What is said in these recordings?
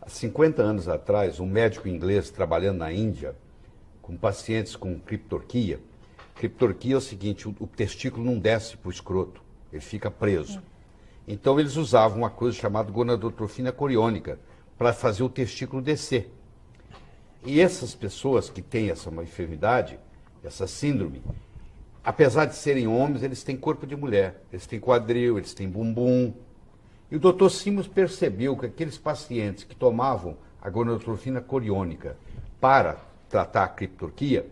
Há 50 anos atrás, um médico inglês trabalhando na Índia, com pacientes com criptorquia. Criptorquia é o seguinte, o testículo não desce para o escroto, ele fica preso. Então eles usavam uma coisa chamada gonadotrofina coriônica para fazer o testículo descer. E essas pessoas que têm essa uma enfermidade, essa síndrome, apesar de serem homens, eles têm corpo de mulher, eles têm quadril, eles têm bumbum. E o Dr. Simmons percebeu que aqueles pacientes que tomavam a gonadotrofina coriônica para tratar a criptorquia,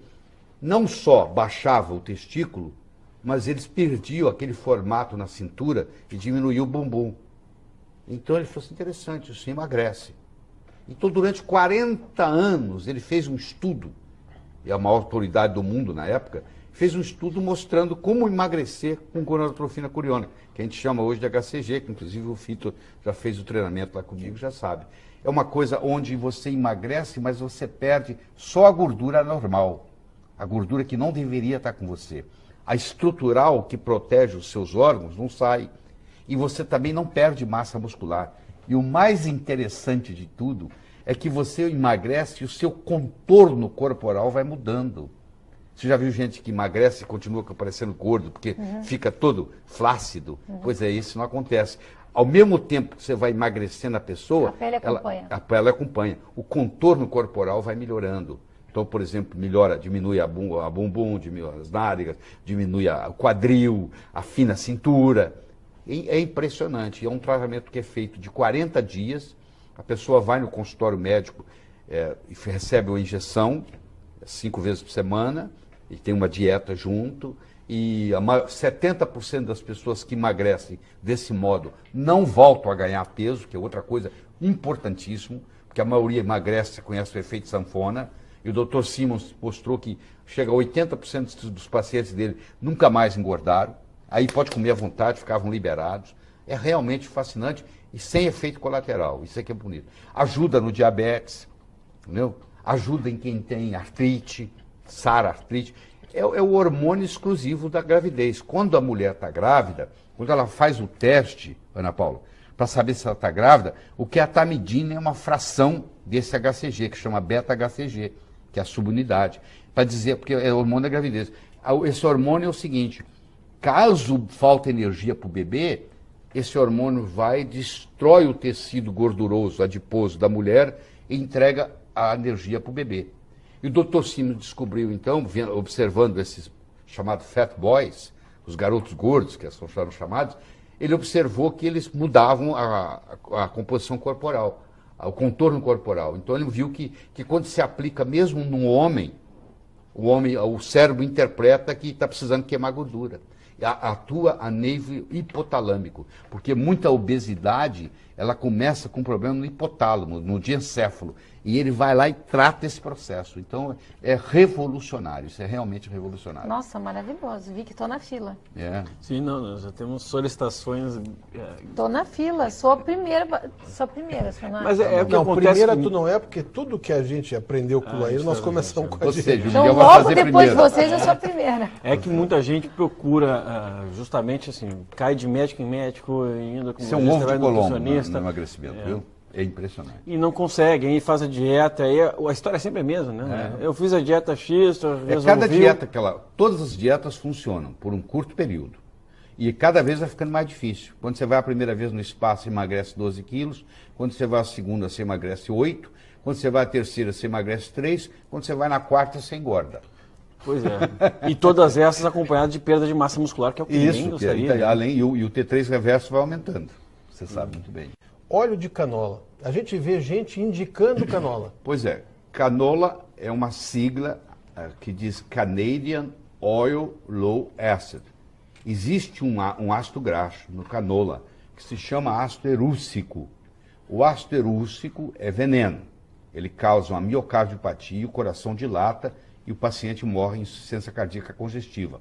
não só baixava o testículo, mas eles perdiam aquele formato na cintura e diminuiu o bumbum. Então ele falou assim, interessante, isso emagrece. Então durante 40 anos ele fez um estudo, e a maior autoridade do mundo na época, fez um estudo mostrando como emagrecer com gonadotrofina coriônica, que a gente chama hoje de HCG, que inclusive o Fito já fez o treinamento lá comigo, já sabe. É uma coisa onde você emagrece, mas você perde só a gordura normal, a gordura que não deveria estar com você. A estrutural, que protege os seus órgãos, não sai. E você também não perde massa muscular. E o mais interessante de tudo é que você emagrece e o seu contorno corporal vai mudando. Você já viu gente que emagrece e continua parecendo gordo, porque fica todo flácido? Pois é, isso não acontece. Ao mesmo tempo que você vai emagrecendo a pessoa, a pele acompanha. A pele acompanha. O contorno corporal vai melhorando. Então, por exemplo, diminui a bumbum, diminui as nádegas, diminui o quadril, afina a cintura. E é impressionante. É um tratamento que é feito de 40 dias. A pessoa vai no consultório médico e recebe uma injeção 5 vezes por semana e tem uma dieta junto. E 70% das pessoas que emagrecem desse modo não voltam a ganhar peso, que é outra coisa importantíssima, porque a maioria emagrece, conhece o efeito sanfona. E o Dr. Simmons mostrou que chega a 80% dos pacientes dele nunca mais engordaram. Aí pode comer à vontade, ficavam liberados. É realmente fascinante e sem efeito colateral. Isso aqui é bonito. Ajuda no diabetes, entendeu? Ajuda em quem tem artrite, sara artrite. É o hormônio exclusivo da gravidez. Quando a mulher está grávida, quando ela faz o teste, Ana Paula, para saber se ela está grávida, o que ela está medindo é uma fração desse HCG, que chama beta-HCG, que é a subunidade, para dizer, porque é o hormônio da gravidez. Esse hormônio é o seguinte, caso falte energia para o bebê, esse hormônio vai, destrói o tecido gorduroso, adiposo da mulher e entrega a energia para o bebê. E o Dr. Simmons descobriu, então, observando esses chamados fat boys, os garotos gordos, que são chamados, ele observou que eles mudavam a composição corporal, o contorno corporal. Então ele viu que quando se aplica mesmo no homem, o cérebro interpreta que está precisando queimar gordura. Atua a nível hipotalâmico, porque muita obesidade, ela começa com problema no hipotálamo, no diencéfalo, e ele vai lá e trata esse processo. Então é revolucionário, isso é realmente revolucionário. Nossa, maravilhoso, vi que estou na fila. É. Sim, não, nós já temos solicitações. Estou na fila, sou a primeira, senhor. Mas é o que Não, acontece. primeira tu não é, porque tudo que a gente aprendeu com o Laíro, nós começamos com a Ou gente. seja, o Então Miguel vai logo fazer depois primeiro. de vocês eu sou a primeira. É que muita gente procura justamente assim, cai de médico em médico, indo com Isso é um ovo de Colombo no nutricionista. emagrecimento, viu? É impressionante. E não consegue, aí faz a dieta, aí a história é sempre a mesma, né? Eu fiz a dieta X, Cada dieta, todas as dietas funcionam por um curto período. E cada vez vai ficando mais difícil. Quando você vai a primeira vez no espaço, você emagrece 12 quilos. Quando você vai a segunda, você emagrece 8. Quando você vai a terceira, você emagrece 3. Quando você vai na quarta, você engorda. Pois é. E todas essas acompanhadas de perda de massa muscular, que é o que ninguém Isso, gostaria. Né? e o T3 reverso vai aumentando. Você sabe muito bem. Óleo de canola. A gente vê gente indicando canola. Pois é, canola é uma sigla que diz Canadian Oil Low Acid. Existe um ácido graxo no canola que se chama ácido erúcico. O ácido erúcico é veneno. Ele causa uma miocardiopatia, o coração dilata e o paciente morre em insuficiência cardíaca congestiva.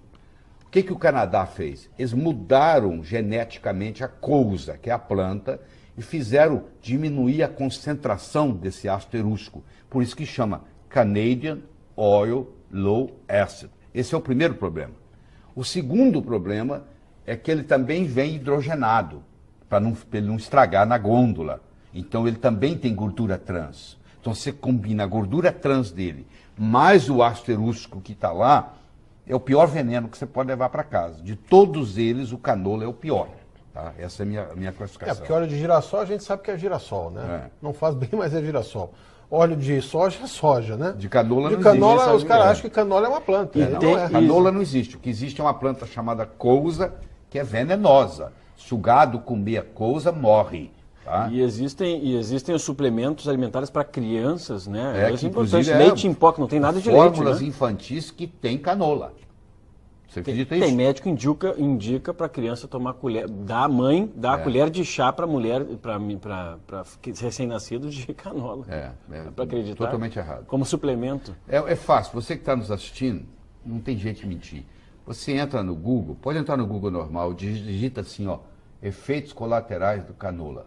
O que o Canadá fez? Eles mudaram geneticamente a cousa, que é a planta, e fizeram diminuir a concentração desse ácido erúcico. Por isso que chama Canadian Oil Low Acid. Esse é o primeiro problema. O segundo problema é que ele também vem hidrogenado, para ele não estragar na gôndola. Então ele também tem gordura trans. Então você combina a gordura trans dele, mais o ácido erucico que está lá, é o pior veneno que você pode levar para casa. De todos eles, o canola é o pior. Tá? Essa é a minha classificação. Porque óleo de girassol a gente sabe que é girassol, né? Não faz bem, mas é girassol. Óleo de soja é soja, né? De canola não canola, existe. os caras acham que canola é uma planta. Não é. Canola não existe. O que existe é uma planta chamada couza, que é venenosa. Se o gado comer a couza, morre. Tá? E existem os suplementos alimentares para crianças, né? Que, inclusive, leite em pó, que não tem nada de fórmulas leite, né? infantis que tem canola. Você acredita nisso? Tem médico que indica para a criança tomar colher, a mãe dá a colher de chá para mulher, para recém-nascidos de canola. Para acreditar. Totalmente errado. Como suplemento. É fácil. Você que está nos assistindo, não tem jeito de mentir. Você entra no Google, pode entrar no Google normal, digita assim, ó, efeitos colaterais do canola.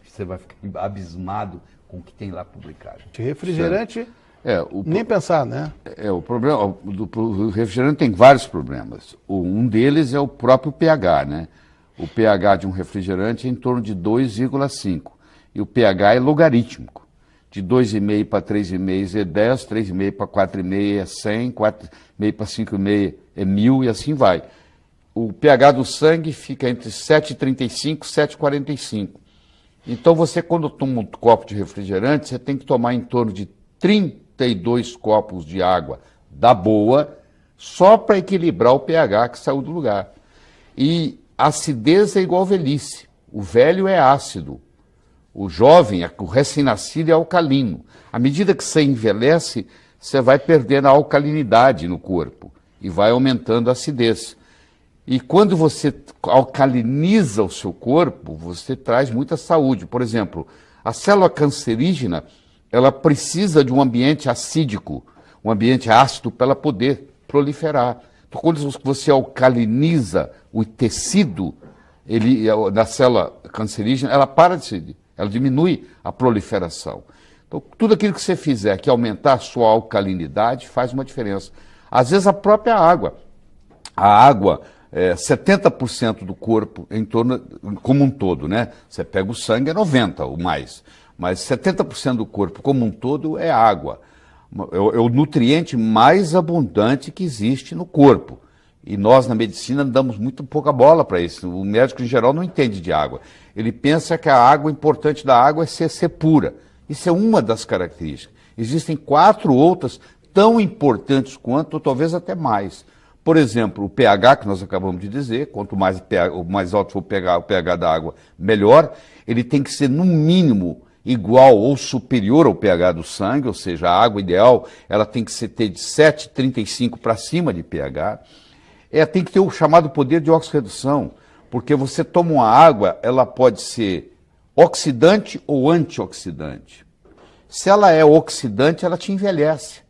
Você vai ficar abismado com o que tem lá publicado. De refrigerante, certo? Nem pensar, né? O problema do refrigerante tem vários problemas. Um deles é o próprio pH, né? O pH de um refrigerante é em torno de 2,5 e o pH é logarítmico. De 2,5 para 3,5 é 10, 3,5 para 4,5 é 100, 4,5 para 5,5 é 1000 e assim vai. O pH do sangue fica entre 7,35 e 7,45. Então você, quando toma um copo de refrigerante, você tem que tomar em torno de 32 copos de água da boa, só para equilibrar o pH que saiu do lugar. E acidez é igual velhice. O velho é ácido. O jovem, o recém-nascido é alcalino. À medida que você envelhece, você vai perdendo a alcalinidade no corpo e vai aumentando a acidez. E quando você alcaliniza o seu corpo, você traz muita saúde. Por exemplo, a célula cancerígena, ela precisa de um ambiente acídico, um ambiente ácido para ela poder proliferar. Então, quando você alcaliniza o tecido da célula cancerígena, ela para de se, ela diminui a proliferação. Então, tudo aquilo que você fizer que aumentar a sua alcalinidade faz uma diferença. Às vezes a própria água. A água, 70% do corpo em torno, como um todo, né? Você pega o sangue, é 90% ou mais. Mas 70% do corpo como um todo é água. É o nutriente mais abundante que existe no corpo. E nós, na medicina, damos muito pouca bola para isso. O médico, em geral, não entende de água. Ele pensa que a água, o importante da água é ser pura. Isso é uma das características. Existem 4 outras tão importantes quanto, ou talvez até mais. Por exemplo, o pH, que nós acabamos de dizer, quanto mais alto for o pH da água, melhor. Ele tem que ser, no mínimo, igual ou superior ao pH do sangue, ou seja, a água ideal ela tem que ter de 7,35 para cima de pH. Tem que ter o chamado poder de oxirredução, porque você toma uma água, ela pode ser oxidante ou antioxidante. Se ela é oxidante, ela te envelhece.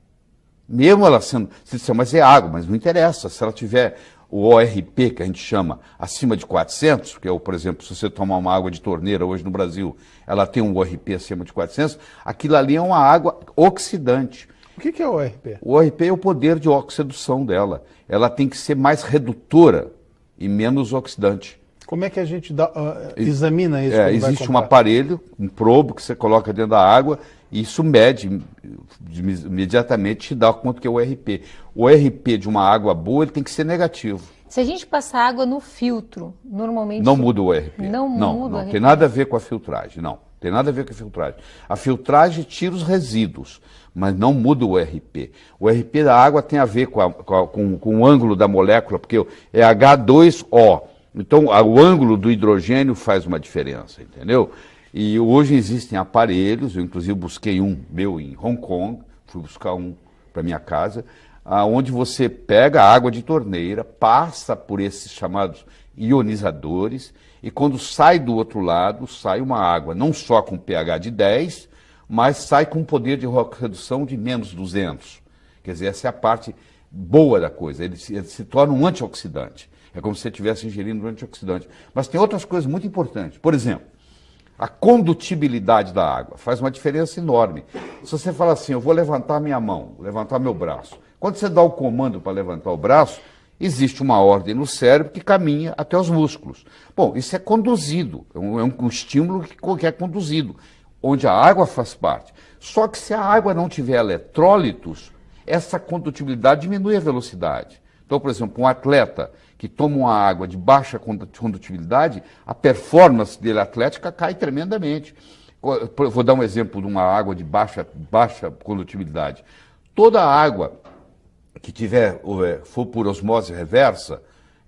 Mesmo ela sendo, você diz, mas é água, mas não interessa. Se ela tiver o ORP, que a gente chama, acima de 400, que é, por exemplo, se você tomar uma água de torneira hoje no Brasil, ela tem um ORP acima de 400, aquilo ali é uma água oxidante. O que é o ORP? O ORP é o poder de oxidação dela. Ela tem que ser mais redutora e menos oxidante. Como é que a gente examina isso? Existe um aparelho, um probo que você coloca dentro da água e isso mede, imediatamente te dá quanto que é o ORP. O ORP de uma água boa ele tem que ser negativo. Se a gente passar água no filtro, normalmente... Não muda o ORP. Não tem nada a ver com a filtragem, não. Tem nada a ver com a filtragem. A filtragem tira os resíduos, mas não muda o ORP. O ORP da água tem a ver com o ângulo da molécula, porque é H2O. Então, o ângulo do hidrogênio faz uma diferença, entendeu? E hoje existem aparelhos, eu inclusive busquei um meu em Hong Kong, fui buscar um para minha casa, onde você pega a água de torneira, passa por esses chamados ionizadores, e quando sai do outro lado, sai uma água não só com pH de 10, mas sai com poder de redução de menos 200. Quer dizer, essa é a parte boa da coisa, ele se torna um antioxidante. É como se você estivesse ingerindo um antioxidante. Mas tem outras coisas muito importantes. Por exemplo, a condutibilidade da água faz uma diferença enorme. Se você fala assim, eu vou levantar minha mão, levantar meu braço. Quando você dá o comando para levantar o braço, existe uma ordem no cérebro que caminha até os músculos. Bom, isso é conduzido, é um estímulo que é conduzido, onde a água faz parte. Só que se a água não tiver eletrólitos, essa condutibilidade diminui a velocidade. Então, por exemplo, um atleta que toma uma água de baixa condutibilidade, a performance dele atlética cai tremendamente. Vou dar um exemplo de uma água de baixa condutibilidade. Toda água que for por osmose reversa,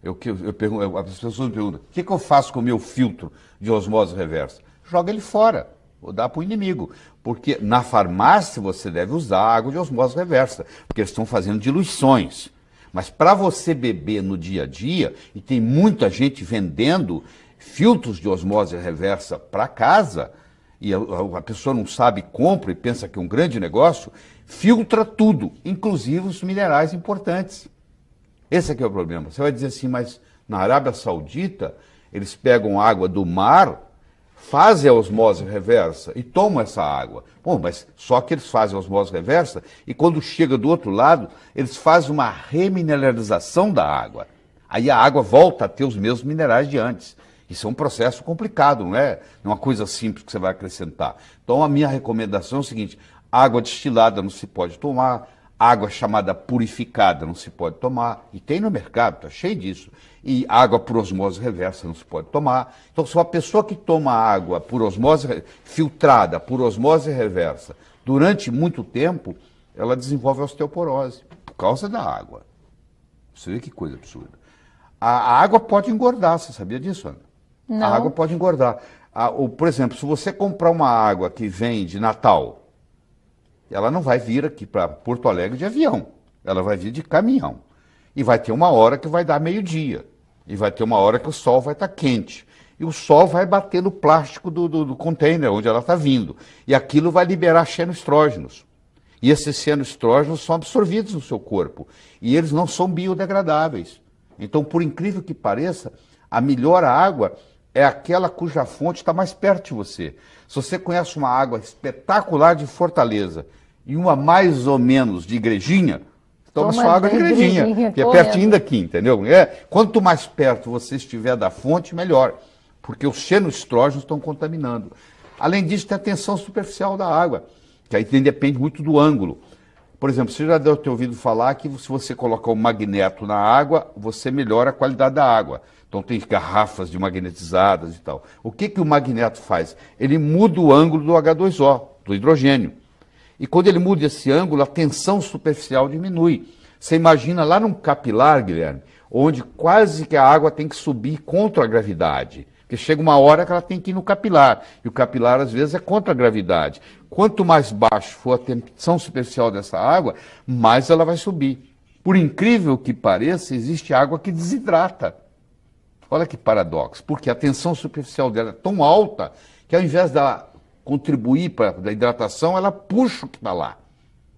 as pessoas me perguntam, o que eu faço com o meu filtro de osmose reversa? Joga ele fora, ou dá para o inimigo. Porque na farmácia você deve usar água de osmose reversa, porque eles estão fazendo diluições. Mas para você beber no dia a dia, e tem muita gente vendendo filtros de osmose reversa para casa, e a pessoa não sabe, compra e pensa que é um grande negócio, filtra tudo, inclusive os minerais importantes. Esse aqui é o problema. Você vai dizer assim, mas na Arábia Saudita, eles pegam água do mar, fazem a osmose reversa e tomam essa água. Bom, mas só que eles fazem a osmose reversa e quando chega do outro lado, eles fazem uma remineralização da água. Aí a água volta a ter os mesmos minerais de antes. Isso é um processo complicado, não é uma coisa simples que você vai acrescentar. Então a minha recomendação é o seguinte, água destilada não se pode tomar, água chamada purificada não se pode tomar, e tem no mercado, está cheio disso. E água por osmose reversa não se pode tomar. Então, se uma pessoa que toma água por osmose filtrada, por osmose reversa, durante muito tempo, ela desenvolve osteoporose, por causa da água. Você vê que coisa absurda. A água pode engordar, você sabia disso, Ana? Não. A água pode engordar. Por exemplo, se você comprar uma água que vem de Natal, ela não vai vir aqui para Porto Alegre de avião, ela vai vir de caminhão. E vai ter uma hora que vai dar meio-dia, e vai ter uma hora que o sol vai estar quente. E o sol vai bater no plástico do container onde ela está vindo. E aquilo vai liberar xenoestrógenos. E esses xenoestrógenos são absorvidos no seu corpo. E eles não são biodegradáveis. Então, por incrível que pareça, a melhor água é aquela cuja fonte está mais perto de você. Se você conhece uma água espetacular de Fortaleza e uma mais ou menos de Igrejinha, toma sua água de Igrejinha, que é pertinho daqui, entendeu? Quanto mais perto você estiver da fonte, melhor, porque os xenoestrógenos estão contaminando. Além disso, tem a tensão superficial da água, que aí depende muito do ângulo. Por exemplo, você já deve ter ouvido falar que se você colocar um magneto na água, você melhora a qualidade da água. Então tem garrafas de magnetizadas e tal. O que o magneto faz? Ele muda o ângulo do H2O, do hidrogênio. E quando ele muda esse ângulo, a tensão superficial diminui. Você imagina lá num capilar, Guilherme, onde quase que a água tem que subir contra a gravidade. Porque chega uma hora que ela tem que ir no capilar. E o capilar, às vezes, é contra a gravidade. Quanto mais baixo for a tensão superficial dessa água, mais ela vai subir. Por incrível que pareça, existe água que desidrata. Olha que paradoxo, porque a tensão superficial dela é tão alta que ao invés dela contribuir para a hidratação, ela puxa o que está lá.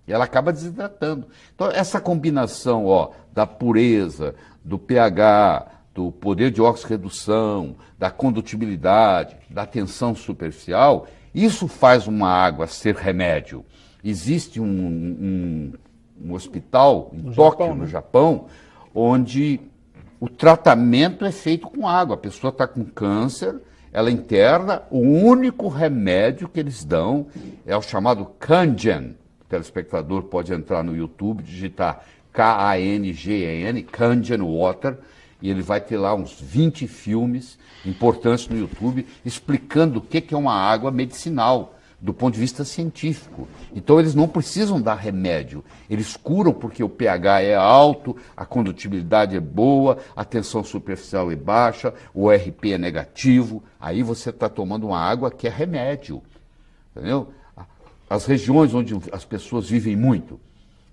E ela acaba desidratando. Então, essa combinação da pureza, do pH, do poder de oxirredução, da condutibilidade, da tensão superficial, isso faz uma água ser remédio. Existe um hospital em Tóquio, no Japão, onde o tratamento é feito com água. A pessoa está com câncer, ela interna, o único remédio que eles dão é o chamado Kangen. O telespectador pode entrar no YouTube, digitar Kangen, Kangen Water, e ele vai ter lá uns 20 filmes importantes no YouTube explicando o que é uma água medicinal, do ponto de vista científico. Então eles não precisam dar remédio, eles curam porque o pH é alto, a condutibilidade é boa, a tensão superficial é baixa, o ORP é negativo, aí você está tomando uma água que é remédio, entendeu? As regiões onde as pessoas vivem muito,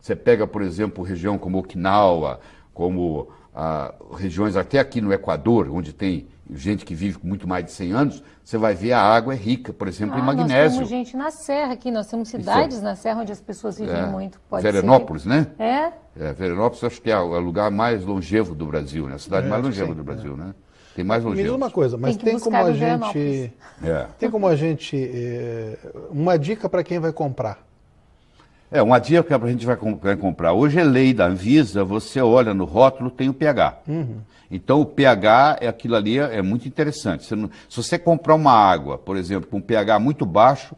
você pega, por exemplo, região como Okinawa, como regiões até aqui no Equador, onde tem gente que vive com muito mais de 100 anos, você vai ver a água é rica, por exemplo, em magnésio. Nós temos gente na Serra aqui, nós temos cidades na Serra onde as pessoas vivem muito. Pode Veranópolis, ser. Né? Veranópolis acho que é o lugar mais longevo do Brasil, né? A cidade mais longeva do Brasil, né? Tem mais longevos. Me diz uma coisa, mas tem como a gente... Tem como a gente... uma dica para quem vai comprar. Uma dica que a gente vai comprar. Hoje é lei da Anvisa, você olha no rótulo, tem o pH. Então o pH, aquilo ali é muito interessante. Se você comprar uma água, por exemplo, com um pH muito baixo,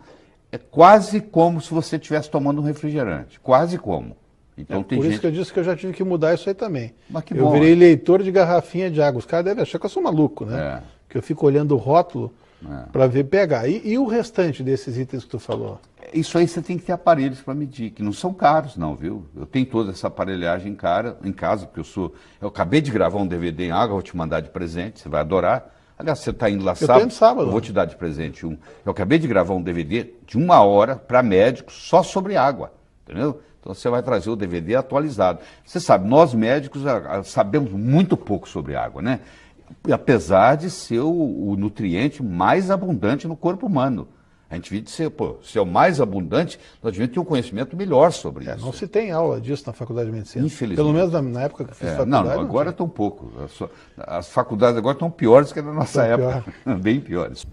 é quase como se você estivesse tomando um refrigerante. Quase como. Então, tem por gente... isso que eu disse que eu já tive que mudar isso aí também. Mas que eu bom, virei leitor de garrafinha de água. Os caras devem achar que eu sou maluco, né? Que eu fico olhando o rótulo para ver pH. E o restante desses itens que tu falou? Isso aí você tem que ter aparelhos para medir, que não são caros não, viu? Eu tenho toda essa aparelhagem em casa, porque eu acabei de gravar um DVD em água, vou te mandar de presente, você vai adorar. Aliás, você está indo lá sábado, eu vou te dar de presente um. Eu acabei de gravar um DVD de 1 hora para médicos só sobre água, entendeu? Então você vai trazer o DVD atualizado. Você sabe, nós médicos sabemos muito pouco sobre água, né? Apesar de ser o nutriente mais abundante no corpo humano. A gente devia ser o mais abundante, nós devíamos ter um conhecimento melhor sobre isso. Não se tem aula disso na faculdade de medicina. Infelizmente. Pelo menos na época que eu fiz faculdade. Não, agora estão pouco. As faculdades agora estão piores que na nossa época. Bem piores.